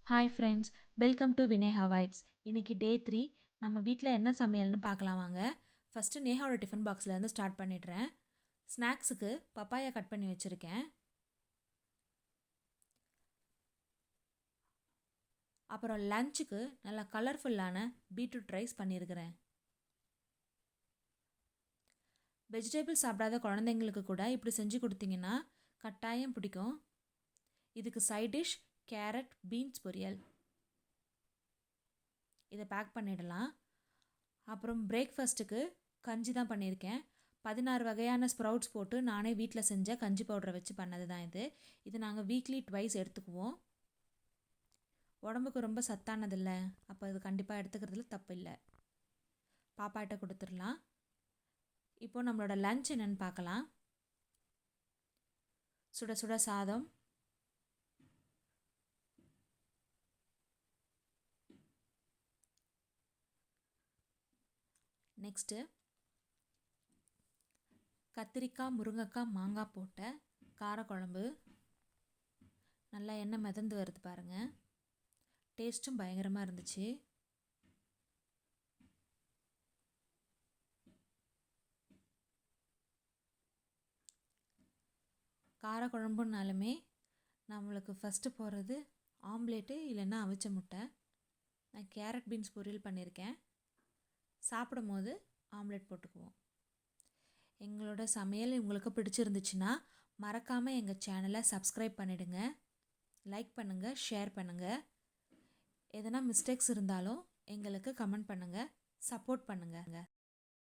Hi friends, welcome to Vineha vibes. இன்னைக்கு day 3. நம்ம வீட்டில் என்ன சமையல்னு பார்க்கலாம் வாங்க. ஃபஸ்ட்டு நேஹாவோட டிஃபன் பாக்ஸ்லேருந்து ஸ்டார்ட் பண்ணிடுறேன். ஸ்நாக்ஸுக்கு பப்பாயா கட் பண்ணி வச்சுருக்கேன். அப்புறம் லஞ்சுக்கு நல்லா கலர்ஃபுல்லான பீட்ரூட் ரைஸ் பண்ணியிருக்கிறேன். வெஜிடபிள் சாப்பிடாத குழந்தைங்களுக்கு கூட இப்படி செஞ்சு கொடுத்தீங்கன்னா கட்டாயம் பிடிக்கும். இதுக்கு சைட் டிஷ் கேரட் பீன்ஸ் பொரியல். இதை பேக் பண்ணிடலாம். அப்புறம் பிரேக்ஃபாஸ்ட்டுக்கு கஞ்சி தான் பண்ணியிருக்கேன். 16 வகையான ஸ்ப்ரவுட்ஸ் போட்டு நானே வீட்டில் செஞ்ச கஞ்சி பவுடரை வச்சு பண்ணது தான் இது. இது நாங்கள் வீக்லி ட்வைஸ் எடுத்துக்குவோம். உடம்புக்கு ரொம்ப சத்தானதில்ல, அப்போ இது கண்டிப்பாக எடுத்துக்கிறதுல தப்பு இல்லை. பாப்பாட்ட கொடுத்துடலாம். இப்போது நம்மளோட லஞ்ச் என்னென்னு பார்க்கலாம். சுட சுட சாதம், நெக்ஸ்ட்டு கத்திரிக்காய் முருங்கைக்காய் மாங்காய் போட்ட காரக்குழம்பு. நல்லா எண்ணெய் மிதந்து வருது பாருங்கள். டேஸ்ட்டும் பயங்கரமாக இருந்துச்சு. காரக்குழம்புனாலுமே நம்மளுக்கு ஃபஸ்ட்டு போகிறது ஆம்லேட்டு இல்லைன்னா அவிச்ச முட்டை. நான் கேரட் பீன்ஸ் பொரியல் பண்ணியிருக்கேன். சாப்பிடும் போது ஆம்லேட் போட்டுக்குவோம். எங்களோட சமையல் உங்களுக்கு பிடிச்சிருந்துச்சுன்னா மறக்காமல் எங்கள் சேனலை சப்ஸ்கிரைப் பண்ணிவிடுங்க. லைக் பண்ணுங்கள், ஷேர் பண்ணுங்கள். எதனா மிஸ்டேக்ஸ் இருந்தாலும் எங்களுக்கு கமெண்ட் பண்ணுங்கள், சப்போர்ட் பண்ணுங்கள்.